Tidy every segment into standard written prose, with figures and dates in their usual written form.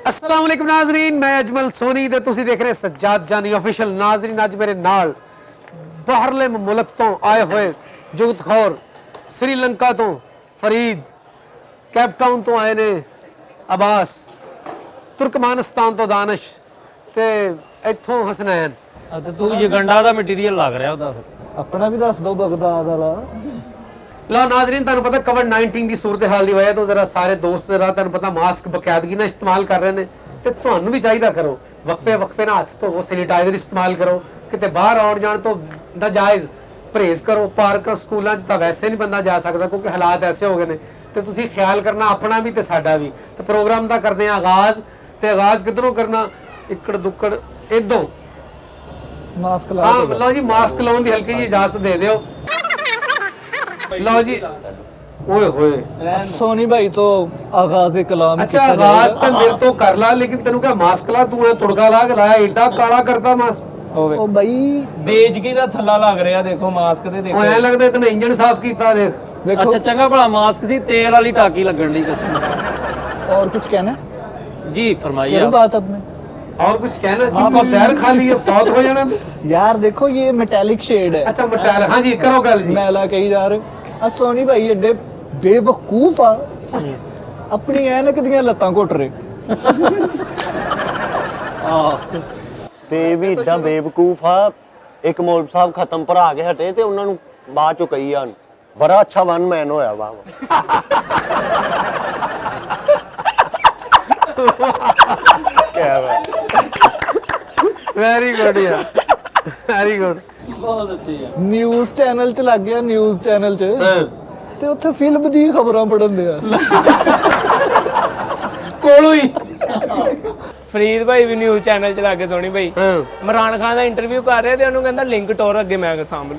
अस्सलाम वालेकुम नाजरीन, मैं अजमल सोनी ते तुसी देख रहे सज्जाद जानी ऑफिशियल। नाजरीन अज मेरे नाल बाहरले मुल्क तो आए हुए जुगतखौर श्रीलंका तो फरीद, कैपटाउन तो आए ने अब्बास, तुर्कमानिस्तान तो दानिश ते इत्थों हसनैन। ਤੇ ਤੂੰ ਯੁਗੰਡਾ ਦਾ ਮਟੀਰੀਅਲ ਲੱਗ ਰਿਹਾ ਉਹਦਾ ਫਿਰ अपना भी दस दो बगदाद वाला। लो नाजरीन, तुहानू पता कोविड-19 की सूरत हाल की वजह तो जरा सारे दोस्त जरा तुहानू पता मास्क बकायदगी ना इस्तेमाल कर रहे हैं ते तुहानू भी चाहिए करो वक्फे वक्फे ना हाथ धोवो, सैनिटाइजर इस्तेमाल करो, किते बाहर आउण जाण तो नाजायज़ परहेज करो। पार्क स्कूलों तो वैसे नहीं बंदा जा सकता क्योंकि हालात ऐसे हो गए हैं, तो तुसीं ख्याल करना अपना भी ते साडा भी। तो प्रोग्राम का करते हैं आगाज़, तो आगाज़ किधरों करना, इकड़ दुक्कड़ इदों। मास्क ला हाँ लो जी, मास्क लाने की हल्की जी इजाजत दे दो। लो जी, ओए होए सोनी भाई तो आगाज कलाम। अच्छा आगाज तो मेरे तो कर ला, लेकिन तेनू क्या मास्क ला, तू है तुड़का ला के लाया एडा काला करता मास्क। ओ भाई ਬੇਜਗੀ ਦਾ ਥੱਲਾ ਲੱਗ ਰਿਹਾ ਦੇਖੋ ਮਾਸਕ ਤੇ ਦੇਖੋ। ओ ऐ लगदा इतने इंजन साफ कीता देख। देखो ਅੱਛਾ ਚੰਗਾ ਭਲਾ ਮਾਸਕ ਸੀ, ਤੇਲ ਵਾਲੀ ਟਾਕੀ ਲੱਗਣ ਦੀ ਕਸਮ। और कुछ कहना ਜੀ ਫਰਮਾਈਏ करो बात अपने। और कुछ कहना कि जहर खा लिया फौत हो जाना। यार देखो ये मेटालिक शेड है। अच्छा मटाल, हाँ जी करो गल जी। मैला कही जा रहे सोनी भाई एडे बेवकूफ आ, अपनी ऐनक दियां लत्तां घुट रहे। ਤੇ ਇਹ ਵੀ ਇਦਾਂ ਬੇਵਕੂਫ ਆ। ਇੱਕ ਮੌਲਵ ਸਾਹਿਬ ਖਤਮ ਭਰਾ ਕੇ ਹਟੇ ਤੇ ਉਹਨਾਂ ਨੂੰ ਬਾਅਦ ਚੋਂ ਕਹੀ ਜਾਣ ਬੜਾ ਅੱਛਾ ਵਨ ਮੈਨ ਹੋਇਆ ਵਾ। ਕਿਆ ਬਾਤ, वेरी गुड यार, वेरी गुड। ਬਹੁਤ ਅੱਛੀ ਆ। न्यूज़ चैनल च लग गया, न्यूज़ चैनल च ਤੇ ਉੱਥੇ ਫਿਲਮ ਦੀ ਖਬਰਾਂ ਪੜਨ ਦੇ ਆ ਕੋਲੋਂ ਹੀ ਫਰੀਦ ਭਾਈ ਵੀ ਨਿਊਜ਼ ਚੈਨਲ ਚਲਾ ਕੇ ਸੋਣੀ ਭਾਈ ਇਮਰਾਨ ਖਾਨ ਦਾ ਇੰਟਰਵਿਊ ਕਰ ਰਿਹਾ ਤੇ ਉਹਨੂੰ ਕਹਿੰਦਾ ਲਿੰਕ ਟੋਰ ਅੱਗੇ ਮੈਂ ਸਾਂਭ ਲੂ।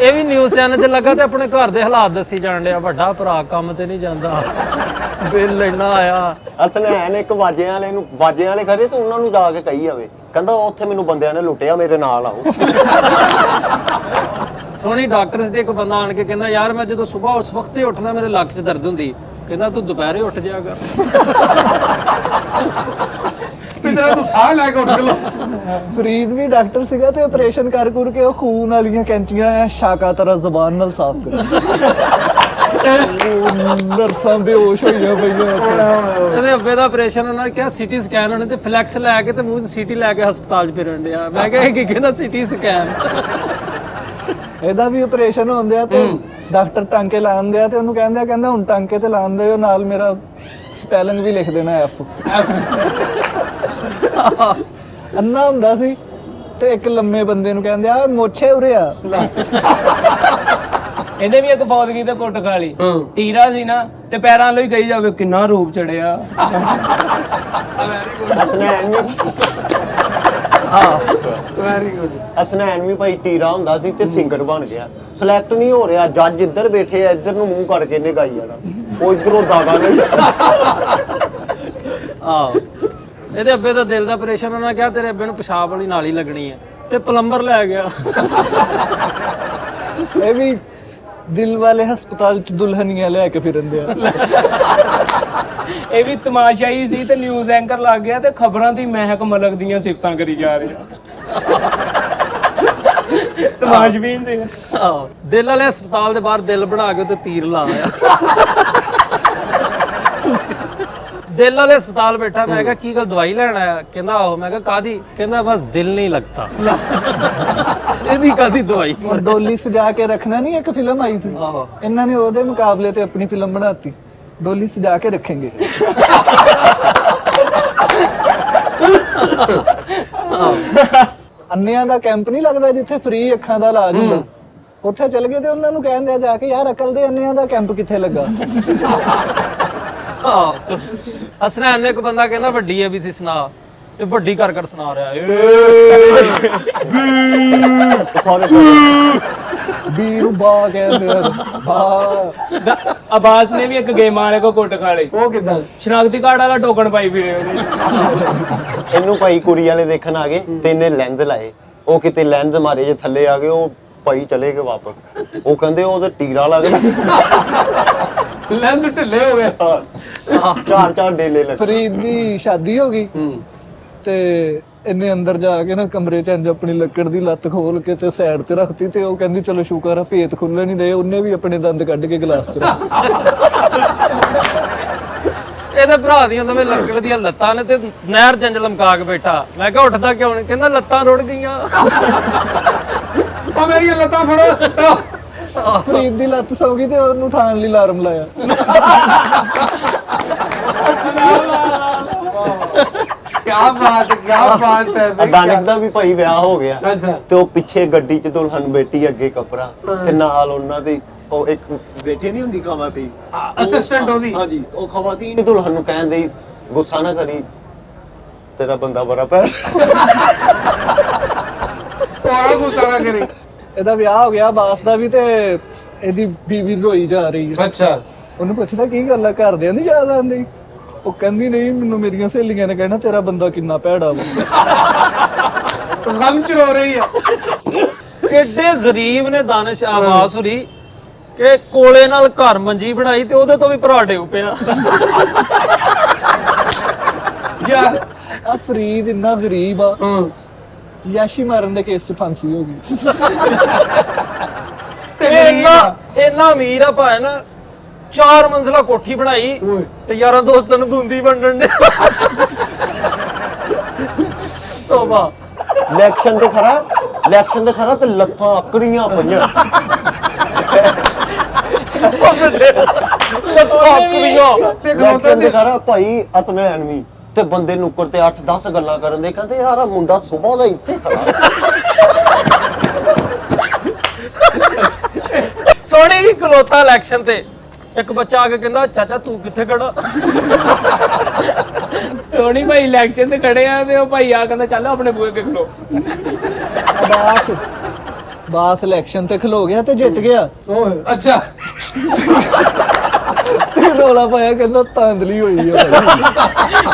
ਇਹ ਵੀ ਨਿਊਜ਼ ਚੈਨਲ 'ਚ ਲੱਗਾ ਤੇ ਆਪਣੇ ਘਰ ਦੇ ਹਾਲਾਤ ਦੱਸੀ ਜਾਣ ਡਿਆ, ਵੱਡਾ ਭਰਾ ਕੰਮ ਤੇ ਨਹੀਂ ਜਾਂਦਾ, ਬਿੱਲ ਇੰਨਾ ਆਇਆ। ਅਸਨੈਨ ਇੱਕ ਵਾਜਿਆਂ ਵਾਲੇ ਨੂੰ, ਵਾਜਿਆਂ ਵਾਲੇ ਖੜੇ ਤੇ ਉਹਨਾਂ ਨੂੰ ਜਾ ਕੇ ਕਹੀ ਜਾਵੇ, ਕਹਿੰਦਾ ਉੱਥੇ ਮੈਨੂੰ ਬੰਦਿਆਂ ਨੇ ਲੁੱਟਿਆ, ਮੇਰੇ ਨਾਲ ਆਓ। ਸੋਹਣੀ ਡਾਕਟਰਸ ਦੇ ਇੱਕ ਬੰਦਾ ਆਣ ਕੇ ਕਹਿੰਦਾ ਯਾਰ ਮੈਂ ਜਦੋਂ ਸਵੇਰ ਉਸ ਵਕਤ ਹੀ ਉੱਠਦਾ ਮੇਰੇ ਲੱਕ 'ਚ ਦਰਦ ਹੁੰਦੀ, ਕਹਿੰਦਾ ਤੂੰ ਦੁਪਹਿਰੇ ਉੱਠ ਜਾਇਆ ਕਰ। तेरा तू साह लैके उठ लो। ਫਰੀਦ ਵੀ ਡਾਕਟਰ ਸੀਗਾ ਤੇ ਆਪਰੇਸ਼ਨ ਕਰ ਕੇ ਉਹ ਖੂਨ ਵਾਲੀਆਂ ਕੈਂਚੀਆਂ ਐ ਸ਼ਾਕਾ ਤਰ੍ਹਾਂ ਜ਼ਬਾਨ ਨਾਲ ਸਾਫ਼ ਕਰ। ਨਰਸਾਂ ਬੇਹੋਸ਼ ਹੋਈਆਂ ਪਈਆਂ ਉੱਥੇ। ਇਹਦੇ ਅੱਬੇ ਦਾ ਆਪਰੇਸ਼ਨ ਉਹਨਾਂ ਨੇ ਕਿਹਾ ਸਿਟੀ ਸਕੈਨ ਉਹਨੇ ਤੇ ਫਲੈਕਸ ਲੈ ਕੇ ਤੇ ਮੂੰਹ 'ਚ ਸੀਟੀ ਲੈ ਕੇ ਹਸਪਤਾਲ 'ਚ ਫਿਰਨ ਡਿਆ। ਮੈਂ ਕਿਹਾ ਇਹ ਕੀ ਕਹਿੰਦਾ ਸਿਟੀ ਸਕੈਨ। ਇਹਦਾ ਵੀ ਆਪਰੇਸ਼ਨ ਹੁੰਦੇ ਆ ਤੇ ਡਾਕਟਰ ਟਾਂਕੇ ਲਾਉਂਦੇ ਆ ਤੇ ਉਹਨੂੰ ਕਹਿੰਦਾ ਹੁਣ ਟਾਂਕੇ ਤੇ ਲਾਉਂਦੇ ਹੋ ਨਾਲ ਮੇਰਾ ਸਪੈਲਿੰਗ ਵੀ ਲਿਖ ਦੇਣਾ ਐਫ। ਅੰਨਾ ਹੁੰਦਾ ਸੀ ਤੇ ਇੱਕ ਲੰਮੇ ਬੰਦੇ ਨੂੰ ਕਹਿੰਦੇ ਆ ਮੋਛੇ ਉਰੇ ਆ। ਇਹਨੇ ਵੀ ਇੱਕ ਫੌਦਗੀ ਤੇ ਕੁੱਟ ਖਾ ਲਈ, ਟੀਰਾ ਸੀ ਨਾ ਤੇ ਪੈਰਾਂ ਲਈ ਕਹੀ ਜਾਵੇ ਕਿੰਨਾ ਰੂਪ ਚੜਿਆ। ਅਸਨੈਨ ਵੀ वेरी गुड। ਅਸਨੈਨ ਵੀ ਭਾਈ ਟੀਰਾ ਹੁੰਦਾ ਸੀ ਤੇ ਸਿੰਗਰ ਬਣ ਗਿਆ। ਸਿਲੈਕਟ ਨਹੀਂ ਹੋ ਰਿਹਾ, ਜੱਜ ਇੱਧਰ ਬੈਠੇ ਆ, ਇੱਧਰ ਨੂੰ ਮੂੰਹ ਕਰਕੇ ਇਹਨੇ ਗਾਈ ਜਾਣਾ, ਉਹ ਇੱਧਰੋਂ ਦਾਗਾ ਨਹੀਂ। ਆਹੋ ਇਹਦੇ ਅੱਬੇ ਦਾ ਦਿਲ ਦਾ ਆਪਰੇਸ਼ਨ ਉਹਨਾਂ ਨੇ ਕਿਹਾ ਤੇਰੇ ਅੱਬੇ ਨੂੰ ਪਿਸ਼ਾਬ ਵਾਲੀ ਨਾਲੀ ਲੱਗਣੀ ਹੈ ਤੇ ਪਲੰਬਰ ਲੈ ਗਿਆ। ਇਹ ਵੀ ਦਿਲ ਵਾਲੇ ਹਸਪਤਾਲ ਚ ਦੁਲਹਨੀਆਂ ਲੈ ਕੇ ਫਿਰਦੇ ਆ। ਇਹ ਵੀ ਤਮਾਸ਼ਾਈ ਸੀ ਤੇ ਨਿਊਜ਼ ਐਂਕਰ ਲੱਗ ਗਿਆ ਤੇ ਖਬਰਾਂ ਦੀ ਮਹਿਕ ਮਲਕ ਦੀਆਂ ਸਿਫਤਾਂ ਕਰੀ ਜਾ ਰਿਹਾ। ਤਮਾਸ਼ਬੀਨ ਸੀ। ਆਹੋ ਦਿਲ ਵਾਲੇ ਹਸਪਤਾਲ ਦੇ ਬਾਹਰ ਦਿਲ ਬਣਾ ਕੇ ਤੇ ਤੀਰ ਲਾਇਆ। ਦਿਲ ਵਾਲੇ ਹਸਪਤਾਲ ਬੈਠਾ, ਮੈਂ ਕਿਹਾ ਕੀ ਗੱਲ ਦਵਾਈ ਲੈਣ ਆਇਆ? ਕਹਿੰਦਾ ਆਹੋ। ਮੈਂ ਕਿਹਾ ਕਾਦੀ? ਕਹਿੰਦਾ ਬਸ ਦਿਲ ਨਹੀਂ ਲੱਗਦਾ। ਇਹਦੀ ਕਾਦੀ ਦਵਾਈ? ਔਰ ਡੋਲੀ ਸਜਾ ਕੇ ਰੱਖਣਾ ਨਹੀਂ ਇੱਕ ਫਿਲਮ ਆਈ ਸੀ, ਆਹੋ ਇਹਨਾਂ ਨੇ ਉਹਦੇ ਮੁਕਾਬਲੇ ਤੇ ਆਪਣੀ ਫਿਲਮ ਬਣਾਤੀ, ਡੋਲੀ ਸਜਾ ਕੇ ਰੱਖेंगे। ਅੰਨਿਆਂ ਦਾ ਕੈਂਪ ਨਹੀਂ ਲੱਗਦਾ ਜਿੱਥੇ ਫ੍ਰੀ ਅੱਖਾਂ ਦਾ ਇਲਾਜ ਹੁੰਦਾ, ਉੱਥੇ ਚਲ ਗਏ ਤੇ ਉਹਨਾਂ ਨੂੰ ਕਹਿੰਦੇ ਆ ਜਾ ਕੇ ਯਾਰ ਅਕਲ ਦੇ ਅੰਨਿਆਂ ਦਾ ਕੈਂਪ ਕਿੱਥੇ ਲੱਗਾ। ਹਸਨੈਨ ਨੇ ਇੱਕ ਬੰਦਾ ਕਹਿੰਦਾ ਵੱਡੀ ਹੈ ਵੀ ਸੀ ਸੁਣਾ ਤੇ ਵੱਡੀ ਕਰ ਕਰ ਸੁਣਾ ਰਿਹਾ। ਬੀ ਨੂੰ ਬਾ ਕਹਿੰਦੇ ਆ ਬਾ। ਅਬਾਸ ਨੇ ਵੀ ਇੱਕ ਗੇਮ ਵਾਲੇ ਕੋ ਕੁੱਟ ਖਾ ਲਈ। ਉਹ ਕਿਦਾਂ? ਸ਼ਨਾਖਤੀ ਕਾਰਡ ਵਾਲਾ ਟੋਕਨ ਪਾਈ ਫਿਰੇ ਉਹਨੇ। ਇਹਨੂੰ ਭਾਈ ਕੁੜੀ ਵਾਲੇ ਦੇਖਣ ਆ ਗਏ ਤੇ ਇਹਨੇ ਲੈਂਜ਼ ਲਾਏ, ਉਹ ਕਿਤੇ ਲੈਂਜ਼ ਮਾਰੇ ਜੇ ਥੱਲੇ ਆ ਗਏ, ਉਹ ਭਾਈ ਚਲੇ ਗਏ ਵਾਪਸ। ਉਹ ਕਹਿੰਦੇ ਉਹਦੇ ਟੀਰਾ ਲੱਗ ਗਿਆ, ਲੈਂਦ ਢਿੱਲੇ ਹੋ ਗਏ। ਚਾਰ ਡੇਲੇ ਲੱਗੇ। ਫਰੀਦ ਦੀ ਸ਼ਾਦੀ ਹੋ ਗਈ ਤੇ ਇਹਨੇ ਅੰਦਰ ਜਾ ਕੇ ਨਾ ਕਮਰੇ 'ਚ ਇੰਜ ਆਪਣੀ ਲੱਕੜ ਦੀ ਲੱਤ ਖੋਲ ਕੇ ਤੇ ਸਾਈਡ ਤੇ ਰੱਖਤੀ ਤੇ ਉਹ ਕਹਿੰਦੀ ਚਲੋ ਸ਼ੁਕਰ ਆ ਭੇਤ ਖੁੱਲੇ ਨਹੀਂ ਦੇ, ਉਹਨੇ ਵੀ ਆਪਣੇ ਦੰਦ ਕੱਢ ਕੇ ਗਲਾਸ 'ਚ ਰੱਖ ਇਹਦੇ ਭਰਾ ਦੀਆਂ ਨਵੇਂ ਲੱਕੜ ਦੀਆਂ ਲੱਤਾਂ ਨੇ ਤੇ ਨਹਿਰ ਜੰਜ ਲਮਕਾ ਕੇ ਬੈਠਾ। ਮੈਂ ਕਿਹਾ ਉੱਠਦਾ ਕਿਉਂ ਨਹੀਂ? ਕਹਿੰਦਾ ਲੱਤਾਂ ਰੁੜ ਗਈਆਂ। ਉਹ ਮੇਰੀਆਂ ਲੱਤਾਂ ਫੜੋ। ਫਰੀਦ ਦੀ ਲੱਤ ਸੌ ਗਈ ਤੇ ਉਹਨੂੰ ਉਠਾਉਣ ਲਈ ਅਲਾਰਮ ਲਾਇਆ। ਕਿਆ ਬਾਤ ਹੈ। ਦਾਨਿਸ਼ ਦਾ ਵੀ ਭਾਈ ਵਿਆਹ ਹੋ ਗਿਆ ਅੱਛਾ। ਤੇ ਉਹ ਪਿੱਛੇ ਗੱਡੀ 'ਚ ਦੁਲਹਨ ਬੇਟੀ, ਅੱਗੇ ਕਪੜਾ ਤੇ ਨਾਲ ਉਹਨਾਂ ਦੀ ਉਹ ਇੱਕ ਬੇਟੀ ਨਹੀਂ ਹੁੰਦੀ ਖਵਾਤੀ, ਅਸਿਸਟੈਂਟ ਉਹਦੀ। ਹਾਂਜੀ, ਉਹ ਖਵਾਤੀ ਦੁਲਹਨ ਨੂੰ ਕਹਿੰਦੇ ਗੁੱਸਾ ਨਾ ਕਰੀ, ਤੇਰਾ ਬੰਦਾ ਬੜਾ ਪੈਰ। ਸਾਰਾ ਗੁੱਸਾ ਨਾ ਕਰੇ। ਇਹਦਾ ਵਿਆਹ ਹੋ ਗਿਆ ਬਾਸ ਦਾ ਵੀ ਤੇ ਇਹਦੀ ਬੀਵੀ ਰੋਈ ਜਾ ਰਹੀ ਹੈ। ਅੱਛਾ। ਉਹਨੂੰ ਪੁੱਛਦਾ ਕੀ ਗੱਲ ਆ, ਘਰਦਿਆਂ ਦੀ ਯਾਦ ਆਉਂਦੀ? ਉਹ ਕਹਿੰਦੀ ਨਹੀਂ, ਮੈਨੂੰ ਮੇਰੀਆਂ ਸਹੇਲੀਆਂ ਨੇ ਕਹਿਣਾ ਤੇਰਾ ਬੰਦਾ ਕਿੰਨਾ ਭੈੜਾ ਵਾ। ਗਮ ਚ ਰੋ ਰਹੀ ਹੈ। ਐਡੇ ਗਰੀਬ ਨੇ ਦਾਨਿਸ਼ ਆਵਾਜ਼ ਹੁਰੀ ਕਿ ਕੋਲੇ ਨਾਲ ਘਰ ਮੰਜੀ ਬਣਾਈ ਤੇ ਉਹਦੇ ਤੋਂ ਵੀ ਭਰਾ ਡਿੱਗ ਪਿਆ। ਯਾਰ ਆ ਫਰੀਦ ਇੰਨਾ ਗਰੀਬ ਆ, ਯਾਸ਼ੀ ਮਾਰਨ ਦੇ ਕੇਸ 'ਚ ਫਾਂਸੀ ਹੋ ਗਈ। ਇੰਨਾ ਅਮੀਰ ਆ ਭਾਵੇਂ ਨਾ 4 ਮੰਜ਼ਲਾ ਕੋਠੀ ਬਣਾਈ ਤੇ ਯਾਰਾਂ ਦੋਸਤਾਂ ਨੂੰ ਬੂੰਦੀ ਵੰਡਣ ਦੇ। ਤੋਬਾ। ਇਲੈਕਸ਼ਨ ਤੇ ਖੜਾ ਤੇ ਲੱਤਾਂ ਆਕੜੀਆਂ ਪਈਆਂ। ਇਲੈਕਸ਼ਨ ਤੇ ਖੜਾ ਭਾਈ ਅਤਨੈਨ ਵੀ ਤੇ ਬੰਦੇ ਨੁੱਕਰ ਤੇ 8-10 ਗੱਲਾਂ ਕਰਨ ਦੇ, ਕਹਿੰਦੇ ਯਾਰ ਆਹ ਮੁੰਡਾ ਸੁਬਾਹ ਦਾ ਇੱਥੇ ਖੜਾ। ਸੋਹਣੀ ਜੀ ਖਲੋਤਾ ਇਲੈਕਸ਼ਨ ਤੇ, ਇੱਕ ਬੱਚਾ ਆ ਕੇ ਕਹਿੰਦਾ ਚਾਚਾ ਤੂੰ ਕਿੱਥੇ ਖੜਾ? ਸੋਹਣੀ ਭਾਈ ਇਲੈਕਸ਼ਨ ਤੇ ਖੜੇ ਆ ਤੇ ਉਹ ਭਾਈ ਆ ਕਹਿੰਦਾ ਚੱਲ ਆਪਣੇ ਬੂਹੇ ਅੱਗੇ ਖਲੋ। ਬਾਸ ਇਲੈਕਸ਼ਨ ਤੇ ਖਲੋ ਗਿਆ ਤੇ ਜਿੱਤ ਗਿਆ। ਅੱਛਾ। ਤੇ ਰੌਲਾ ਪਾਇਆ, ਕਹਿੰਦਾ ਤਾਂਦਲੀ ਹੋਈ ਆ ਭਾਈ।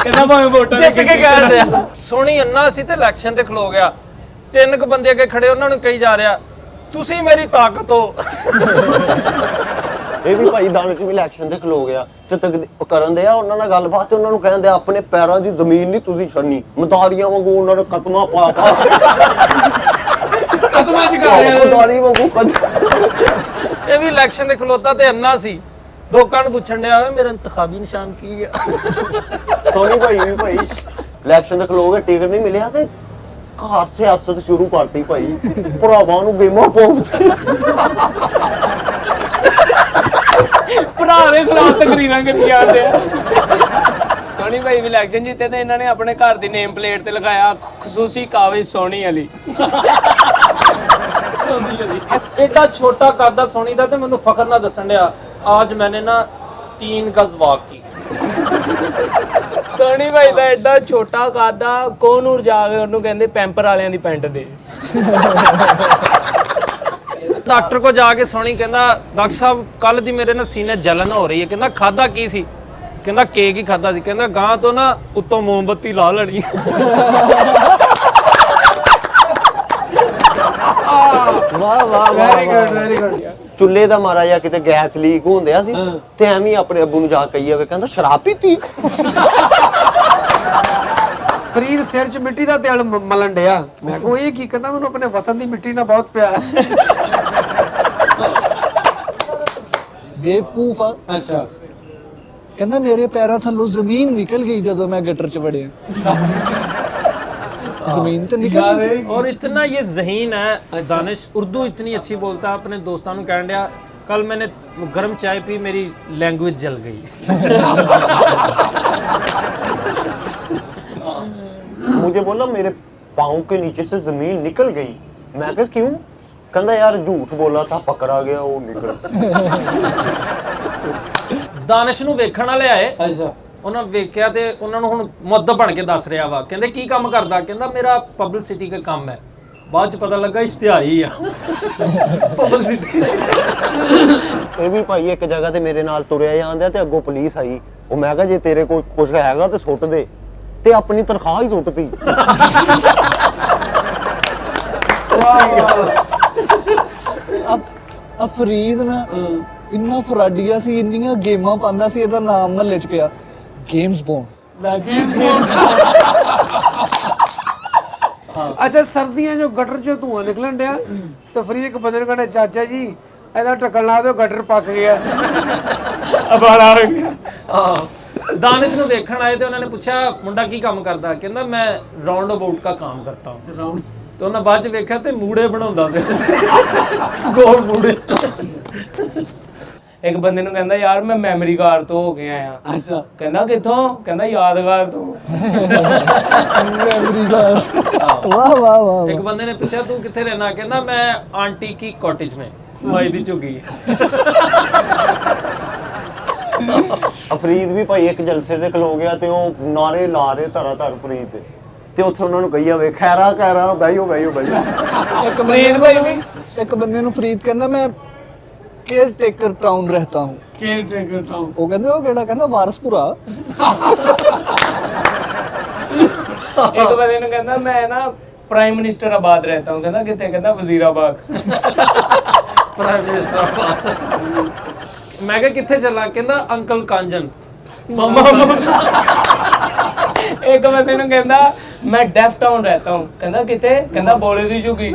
ਕਹਿੰਦਾ ਭਾਵੇਂ ਵੋਟਾਂ ਜਿੱਤ ਕੇ ਕਹਿ ਰਿਹਾ। ਸੋਹਣੀ ਅੰਨਾ ਸੀ ਤੇ ਇਲੈਕਸ਼ਨ ਤੇ ਖਲੋ ਗਿਆ। 3 ਕੁ ਬੰਦੇ ਅੱਗੇ ਖੜੇ, ਉਹਨਾਂ ਨੂੰ ਕਹੀ ਜਾ ਰਿਹਾ ਤੁਸੀਂ ਮੇਰੀ ਤਾਕਤ ਹੋ। ਇਹ ਵੀ ਭਾਈ ਦਾਨਿਸ਼ ਵੀ ਇਲੈਕਸ਼ਨ ਤੇ ਖਲੋ ਗਿਆ ਤੇ ਉਹ ਕਰਨ ਦੇ ਆ ਉਹਨਾਂ ਨਾਲ ਗੱਲਬਾਤ ਤੇ ਉਹਨਾਂ ਨੂੰ ਕਹਿੰਦੇ ਆਪਣੇ ਪੈਰਾਂ ਦੀ ਜ਼ਮੀਨ ਨਹੀਂ ਤੁਸੀਂ ਛੱਡਣੀ, ਮਦਾਰੀਆਂ ਵਾਂਗੂ ਉਹਨਾਂ ਨੇ ਕਦਮਾਂ ਪਾ ਕਸਮਾਂ ਚ ਕਰ ਰਿਹਾ। ਮਦਾਰੀ ਵਾਂਗੂ ਇਹ ਵੀ ਇਲੈਕਸ਼ਨ ਦੇ ਖਲੋਤਾ ਤੇ ਅੰਨਾ ਸੀ। ਲੋਕਾਂ ਨੂੰ ਪੁੱਛਣ ਡਿਆ ਮੇਰਾ ਇੰਤਖਾਬੀ ਨਿਸ਼ਾਨ ਕੀ ਹੈ? ਸੋਨੀ ਭਾਈ ਵੀ ਭਾਈ ਇਲੈਕਸ਼ਨ ਦੇ ਖਲੋ ਗਏ, ਟਿਕਟ ਨਹੀਂ ਮਿਲਿਆ ਤੇ ਘਰ ਸਿਆਸਤ ਸ਼ੁਰੂ ਕਰਤੀ ਭਾਈ, ਭਰਾਵਾਂ ਨੂੰ ਗੇਮਾਂ ਪਾਉਂਦੇ। ਭਰਾ ਦੇ ਖਿਲਾਫ ਤਕਰੀਰਾਂ ਕੀਤੀਆਂ ਜਾਂਦੇ ਆ। ਸੋਹਣੀ ਭਾਈ ਵੀ ਇਲੈਕਸ਼ਨ ਜਿੱਤੇ ਤੇ ਇਹਨਾਂ ਨੇ ਆਪਣੇ ਘਰ ਦੀ ਨੇਮ ਪਲੇਟ ਤੇ ਲਗਾਇਆ ਖਸੂਸੀ ਕਾਬਜ਼ ਸੋਹਣੀ ਅਲੀ। ਸੋਹਣੀ ਅਲੀ ਐਡਾ ਛੋਟਾ ਕੱਦ ਸੋਹਣੀ ਦਾ ਤੇ ਮੈਨੂੰ ਫਖਰ ਨਾਲ ਦੱਸਣ ਡਿਆ आज मैंने ना 3 गज वॉक की। ਸੋਹਣੀ ਭਾਈ ਦਾ ਐਡਾ ਛੋਟਾ ਕੱਦ ਆ, ਕੋਹਨੂਰ ਜਾ ਕੇ ਉਹਨੂੰ ਕਹਿੰਦੇ ਪੈਂਪਰ ਵਾਲਿਆਂ ਦੀ ਪੈਂਟ ਦੇ। ਡਾਕਟਰ ਕੋ ਜਾ ਕੇ ਸੋਹਣੀ ਕਹਿੰਦਾ ਡਾਕਟਰ ਸਾਹਿਬ ਕੱਲ ਦੀ ਮੇਰੇ ਨਾ ਸੀਨੇ ਜਲਨ ਹੋ ਰਹੀ ਹੈ। ਕਹਿੰਦਾ ਖਾਦਾ ਕੀ ਸੀ? ਕਹਿੰਦਾ ਕੇਕ ਹੀ ਖਾਦਾ ਸੀ। ਕਹਿੰਦਾ ਗਾਂ ਤੋਂ ਨਾ ਉੱਤੋਂ ਮੋਮਬੱਤੀ ਲਾ ਲੈਣੀ। ਵਾਹ ਵਾਹ ਵੈਰੀ ਗੁੱਡ ਵੈਰੀ ਗੁੱਡ। ਚੁੱਲ੍ਹੇ ਦਾ ਮਾਰਾ ਜਾਂ ਕਿਤੇ ਗੈਸ ਲੀਕ ਹੁੰਦਿਆ ਸੀ ਤੇ ਐਵੇਂ ਹੀ ਆਪਣੇ ਅੱਬੂ ਨੂੰ ਜਾ ਕਹੀ ਜਾਵੇ, ਕਹਿੰਦਾ ਸ਼ਰਾਬ ਪੀਤੀ। ਫਰੀਦ ਸਿਰ 'ਚ ਮਿੱਟੀ ਦਾ ਤੇਲ ਮਲਣ ਡਿਆ। ਮੈਂ ਕਿਹਾ ਇਹ ਕੀ? ਕਹਿੰਦਾ ਮੈਨੂੰ ਆਪਣੇ ਵਤਨ ਦੀ ਮਿੱਟੀ ਨਾਲ ਬਹੁਤ ਪਿਆਰ ਹੈ। ਬੇਵਕੂਫ ਆ। ਅੱਛਾ। ਕਹਿੰਦਾ ਮੇਰੇ ਪੈਰਾਂ ਥੱਲੋਂ ਜ਼ਮੀਨ ਨਿਕਲ ਗਈ ਜਦੋਂ मैं गटर च बढ़िया। जमीन तो निकल गई। और इतना ये ज़हीन है दानिश, उर्दू इतनी अच्छी बोलता है। अपने दोस्तों को कहने दिया कल मैंने गर्म चाय पी, मेरी लैंग्वेज जल गई। मुझे बोला मेरे पाँव के नीचे से जमीन निकल गई। मैं कहा क्यों? कहता यार झूठ बोला था, पकड़ा गया, वो निकल। दानिश ਨੂੰ ਵੇਖਣ ਵਾਲੇ ਆਏ। ਅੱਛਾ। ਉਹਨਾਂ ਵੇਖਿਆ ਤੇ ਉਹਨਾਂ ਨੂੰ ਹੁਣ ਮੁੱਦਬ ਬਣ ਕੇ ਦੱਸ ਰਿਹਾ ਵਾ। ਕਹਿੰਦੇ ਕੀ ਕੰਮ ਕਰਦਾ? ਕਹਿੰਦਾ ਮੇਰਾ ਪਬਲਿਸਿਟੀ ਦਾ ਕੰਮ ਹੈ। ਬਾਅਦ ਚ ਪਤਾ ਲੱਗਾ ਇਸ਼ਤਿਹਾਰੀ ਆ। ਪਬਲਿਸਿਟੀ। ਇਹ ਵੀ ਭਾਈ ਇੱਕ ਜਗ੍ਹਾ ਤੇ ਮੇਰੇ ਨਾਲ ਤੁਰਿਆ ਜਾਂਦਾ ਤੇ ਅੱਗੋਂ ਪੁਲਿਸ ਆਈ। ਉਹ ਮੈਂ ਕਿਹਾ ਜੇ ਤੇਰੇ ਕੋਲ ਕੁਝ ਹੈਗਾ ਤੇ ਸੁੱਟ ਦੇ, ਤੇ ਆਪਣੀ ਤਨਖਾਹ ਹੀ ਸੁੱਟਤੀ। ਆ ਫਰੀਦ ਨਾ ਇੰਨਾ ਫਰਾਡੀਆ ਸੀ, ਇੰਨੀਆਂ ਗੇਮਾਂ ਪਾਉਂਦਾ ਸੀ, ਇਹਦਾ ਨਾਮ ਮਹੱਲੇ 'ਚ ਪਿਆ ਗੇਮਸ ਬੋਨ। ਅੱਛਾ ਸਰਦੀਆਂ ਜੋ ਗਟਰ ਚੋਂ ਧੂਆਂ ਨਿਕਲਣ ਡਿਆ ਤੇ ਫਰੀਦ ਇੱਕ ਬੰਦੇ ਨੂੰ ਕਹਿੰਦਾ ਚਾਚਾ ਜੀ ਇਹਦਾ ਢੱਕਣ ਲਾ ਦਿਓ ਗਟਰ ਪੱਕ ਗਿਆ। ਅਬਾਲਾ ਹੋ ਗਿਆ। ਦਾਨਿਸ਼ ਨੂੰ ਦੇਖਣ ਆਏ ਤੇ ਉਹਨਾਂ ਨੇ ਪੁੱਛਿਆ ਮੁੰਡਾ ਕੀ ਕੰਮ ਕਰਦਾ, ਕਹਿੰਦਾ ਮੈਂ ਰਾਉਂਡ ਅਬਾਊਟ ਦਾ ਕੰਮ ਕਰਤਾ ਹੂੰ। ਰਾਉਂਡ ਤੇ ਉਹਨਾਂ ਬਾਅਦ ਚ ਵੇਖਿਆ ਤੇ ਮੂੜੇ ਬਣਾਉਂਦਾ ਪਿਆ ਗੋਲ ਮੂੜੇ। ਇੱਕ ਬੰਦੇ ਨੂੰ ਕਹਿੰਦਾ ਯਾਰ ਮੈਂ ਮੈਮਰੀ ਕਾਰਡ ਤੋਂ ਹੋ ਕੇ ਆਇਆ। ਅੱਛਾ ਕਹਿੰਦਾ ਕਿੱਥੋਂ, ਕਹਿੰਦਾ ਯਾਦਗਾਰ ਤੋਂ। ਮੈਮਰੀ ਕਾਰਡ ਵਾਹ ਵਾਹ ਵਾਹ। ਇੱਕ ਬੰਦੇ ਨੇ ਪੁੱਛਿਆ ਤੂੰ ਕਿੱਥੇ ਰਹਿਣਾ, ਕਹਿੰਦਾ ਮੈਂ ਆਂਟੀ ਕੀ ਕਾਟੇਜ में ਮਾਈ ਦੀ ਝੁੱਗੀ। ਫਰੀਦ ਵੀ ਭਾਈ ਇੱਕ ਜਲਸੇ ਤੇ ਖਲੋ ਗਿਆ ਤੇ ਉਹ ਨਾਰੇ ਲਾ ਰਹੇ ਧਰਾ ਧਰ ਫਰੀਦ ਦੇ, ਤੇ ਉੱਥੇ ਉਹਨਾਂ ਨੂੰ ਕਹੀ ਜਾਵੇ ਖੈਰਾ ਖੈਰਾ ਬਹਿਓ ਬਹਿਓ ਬਹਿਓ। ਇੱਕ ਬੰਦੇ ਨੂੰ ਫਰੀਦ ਕਹਿੰਦਾ ਮੈਂ केयर टेकर टाउन रहता हूँ। केयर टेकर टाउन वो कहता वारसपुरा। एक बंदे ने कहता मैं ना प्राइम मिनिस्टर आबाद रहता हूँ, कहता कितने, कहता वजीराबाद। प्राइम मिनिस्टर आबाद। मैं कहा कितने चला, कहता अंकल कांजन मामा। एक बंदे ने कहता मैं डेफ टाउन रहता हूँ, कहता कितने, कहता बोले दी चुकी।